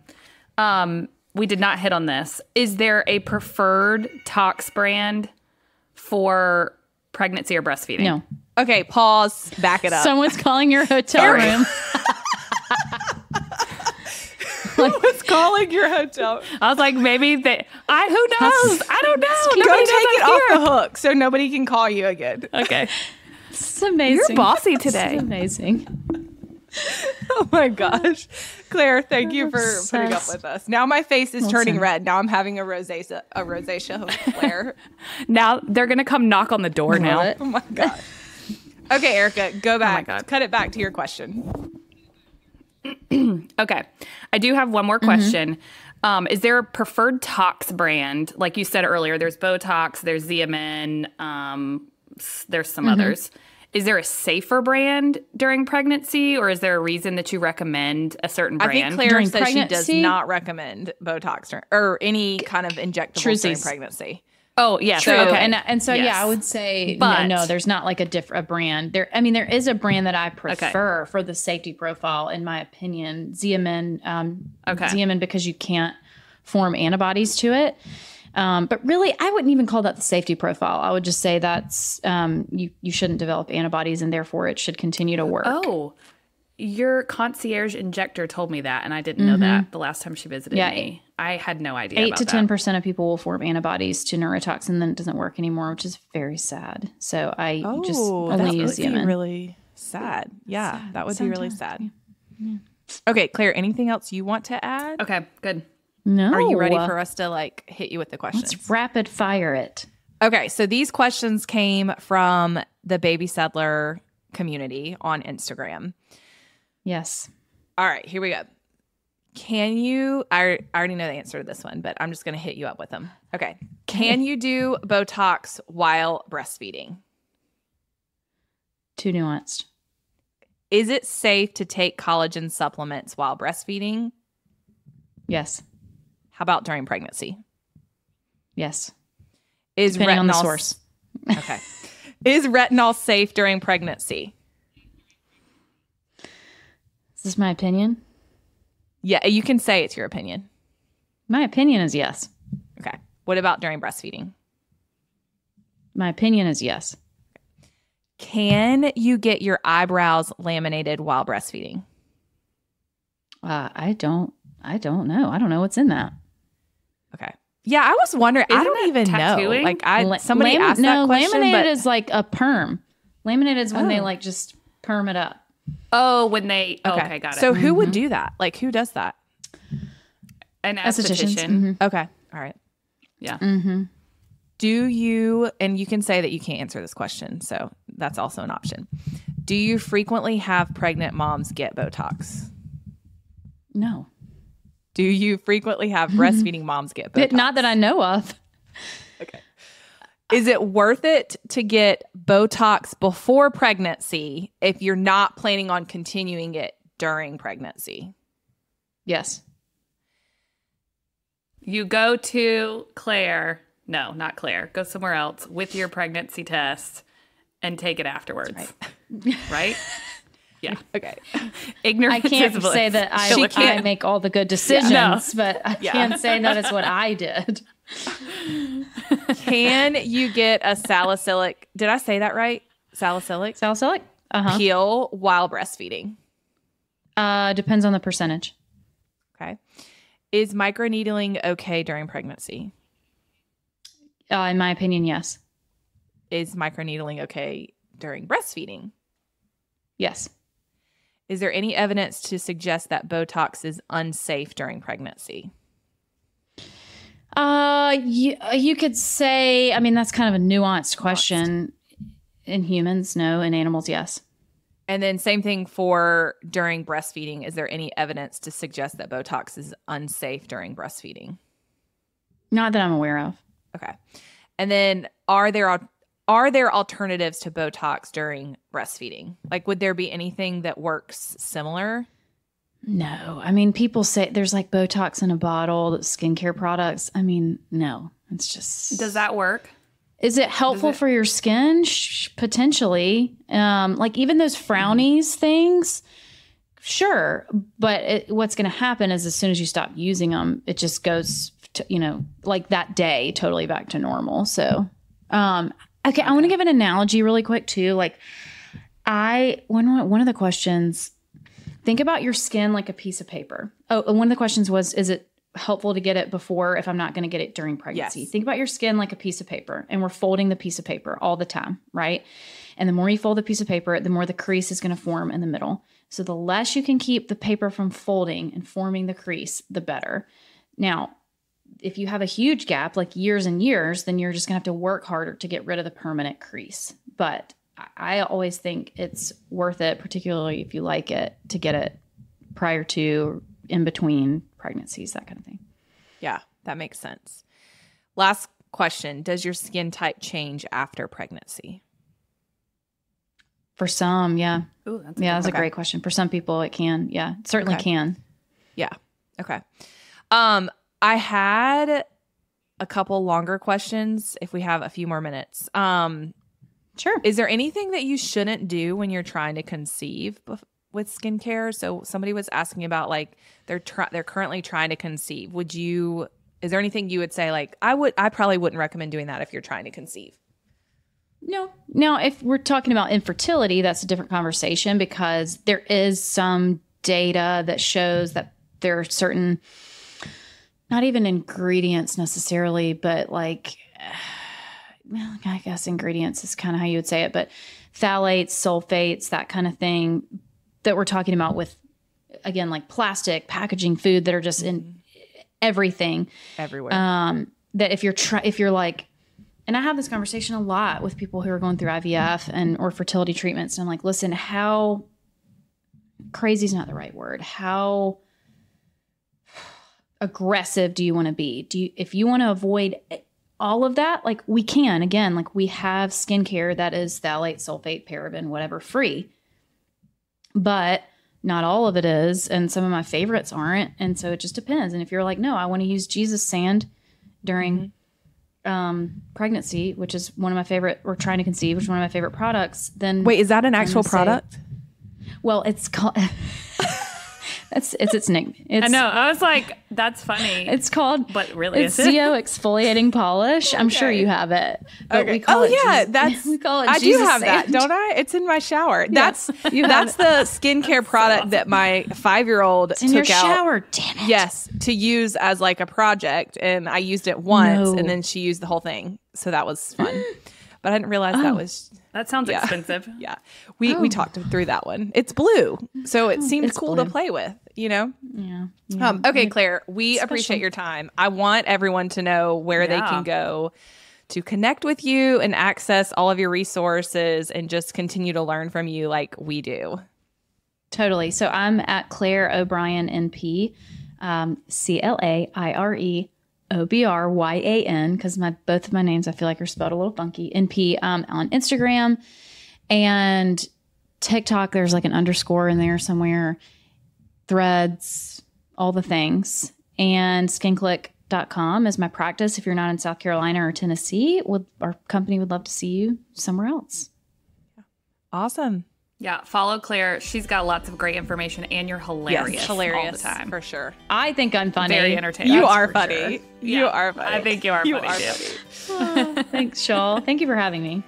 We did not hit on this. Is there a preferred Tox brand for pregnancy or breastfeeding? No. Okay, pause. Back it up. Someone's calling your hotel room. Someone's calling your hotel. I was like, maybe who knows? I don't know. Go Nobody take knows it I'm off here. the hook so nobody can call you again. Okay. It's amazing. You're bossy today. It's amazing. Oh my gosh. Claire, thank you for Obsessed. putting up with us. Now my face is turning Listen. red. Now I'm having a rosacea with Claire. Now they're going to come knock on the door now. What? Oh my God. Okay, Erica, go back. God. Cut it back to your question. Okay. I do have one more question. Is there a preferred Tox brand? Like you said earlier, there's Botox, there's Xeomin, there's some others. Is there a safer brand during pregnancy, or is there a reason that you recommend a certain brand? I think Claire During says she does pregnancy? not recommend Botox or any kind of injectables during Truesies. pregnancy. Oh, yes. True. Okay. And so, Yes. yeah, I would say But- no, there's not like a brand. There is a brand that I prefer for the safety profile, in my opinion. Xeomin, Xeomin, because you can't form antibodies to it. But really, I wouldn't even call that the safety profile. I would just say that's you shouldn't develop antibodies, and therefore it should continue to work. Oh, your concierge injector told me that, and I didn't know that the last time she visited me. I had no idea 8 about to that. 10% of people will form antibodies to neurotoxin, then it doesn't work anymore, which is very sad. So I just only use that would be Xeomin. really sad. Yeah, that would be really Sometimes, sad. Okay, Claire, anything else you want to add? Okay, good. No, Are you ready for us to like hit you with the questions? Let's rapid fire it. Okay, so these questions came from the Baby Settler community on Instagram. Yes. All right, here we go. Can you, I already know the answer to this one, but I'm just going to hit you up with them. Okay. Can you do Botox while breastfeeding? Too nuanced. Is it safe to take collagen supplements while breastfeeding? Yes. How about during pregnancy? Yes. Is Depending retinol on the source. Okay. Is retinol safe during pregnancy? Is this my opinion? Yeah, you can say it's your opinion. My opinion is yes. Okay. What about during breastfeeding? My opinion is yes. Can you get your eyebrows laminated while breastfeeding? I don't know. I don't know what's in that. Okay. Yeah, I was wondering. I Isn't don't that even tattooing? know. Like somebody asked that question. Laminated But is like a perm. Laminated is when they like just perm it up. Oh, when they okay, got it. So who would do that? Like who does that? An Estheticians. esthetician. Okay. All right. Yeah. Do you, and you can say that you can't answer this question, so that's also an option. Do you frequently have pregnant moms get Botox? No. Do you frequently have breastfeeding moms get Botox? Not that I know of. Okay. Is it worth it to get Botox before pregnancy if you're not planning on continuing it during pregnancy? Yes. You go to Claire. No, not Claire. Go somewhere else with your pregnancy test and take it afterwards. Right? Yeah. Okay. Ignorance I can't is bliss. say that I make all the good decisions, but I can say that is what I did. Can you get a salicylic? Did I say that right? Salicylic? Salicylic? Peel while breastfeeding? Depends on the percentage. Okay. Is microneedling okay during pregnancy? In my opinion, yes. Is microneedling okay during breastfeeding? Yes. Is there any evidence to suggest that Botox is unsafe during pregnancy? You could say, I mean, that's kind of a nuanced question. In humans, no. In animals, yes. And then same thing for during breastfeeding. Is there any evidence to suggest that Botox is unsafe during breastfeeding? Not that I'm aware of. Okay. And then are there alternatives to Botox during breastfeeding? Like, would there be anything that works similar? No. I mean, people say there's like Botox in a bottle, skincare products. I mean, no. It's just... Does that work? Is it helpful for your skin? Potentially. Like even those frownies things, sure. But what's going to happen is as soon as you stop using them, it just goes to, like that day, totally back to normal. So, okay. I want to give an analogy really quick too. Like one of the questions, think about your skin like a piece of paper. Oh, one of the questions was, is it helpful to get it before if I'm not going to get it during pregnancy? Yes. Think about your skin like a piece of paper, and we're folding the piece of paper all the time, right? And the more you fold the piece of paper, the more the crease is going to form in the middle. So the less you can keep the paper from folding and forming the crease, the better. Now, if you have a huge gap, like years and years, then you're just going to have to work harder to get rid of the permanent crease. But I always think it's worth it, particularly if you like it, to get it prior to, in between pregnancies, that kind of thing. Yeah, that makes sense. Last question. Does your skin type change after pregnancy? For some, yeah. Ooh, that's a great question. For some people, it can. Yeah, it certainly can. Yeah. Okay. I had a couple longer questions if we have a few more minutes. Sure. Is there anything that you shouldn't do when you're trying to conceive with skincare? So somebody was asking about like they're currently trying to conceive. Is there anything you would say like I probably wouldn't recommend doing that if you're trying to conceive? No. Now, if we're talking about infertility, that's a different conversation because there is some data that shows that there are certain, not even ingredients necessarily, but like, well, I guess ingredients is kind of how you would say it, but phthalates, sulfates, that kind of thing that we're talking about with, again, like plastic, packaging, food that are just in everything. Everywhere. That if you're like, and I have this conversation a lot with people who are going through IVF or fertility treatments. And I'm like, listen, how crazy is not the right word. How aggressive do you want to be? If you want to avoid all of that, like we can, again, like we have skincare that is phthalate, sulfate, paraben, whatever free. but not all of it is. And some of my favorites aren't. And so it just depends. And if you're like, no, I want to use Jesus sand during pregnancy, which is one of my favorite, or trying to conceive, which is one of my favorite products, then wait, is that an actual product? Well, it's called it's its nickname. I know. I was like, that's funny. It's called, but really, it's Zeo exfoliating polish. I'm sure you have it. But we call it we call it I Jesus do have sand. that, don't I? It's in my shower. Yeah, That's the skincare product that my 5-year-old It's in your took out. shower. Damn it. Yes, to use as like a project, and I used it once, and then she used the whole thing, so that was fun. But I didn't realize that was. That sounds expensive. Yeah. We talked through that one. It's blue, so it seems cool to play with, you know? Yeah. Okay, Claire, we appreciate your time. I want everyone to know where they can go to connect with you and access all of your resources and just continue to learn from you like we do. Totally. So I'm at Claire O'Brien NP, ClaireObryan, because both of my names I feel like are spelled a little funky. NP on Instagram and TikTok. There's like an underscore in there somewhere. Threads, all the things. And SkinClique.com is my practice. If you're not in South Carolina or Tennessee, our company would love to see you somewhere else. Awesome. Yeah, follow Claire. She's got lots of great information, and you're hilarious. Yes, hilarious all the time. for sure. I think I'm funny. Very entertaining. You That's are for funny. sure. You are funny. I think you are funny too. Funny. Thanks, Shaw. Thank you for having me.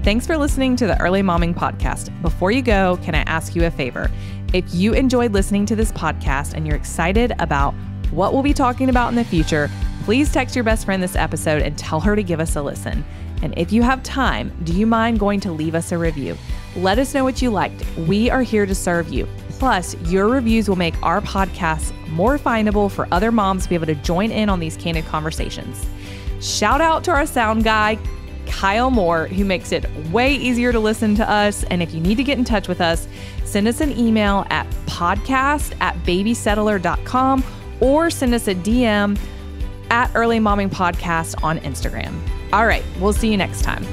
Thanks for listening to the Early Momming Podcast. Before you go, can I ask you a favor? If you enjoyed listening to this podcast and you're excited about what we'll be talking about in the future, please text your best friend this episode and tell her to give us a listen. And if you have time, do you mind going to leave us a review? Let us know what you liked. We are here to serve you. Plus, your reviews will make our podcast more findable for other moms to be able to join in on these candid conversations. Shout out to our sound guy, Kyle Moore, who makes it way easier to listen to us. And if you need to get in touch with us, send us an email at podcast@babysettler.com or send us a DM at Early Momming Podcast on Instagram. All right, we'll see you next time.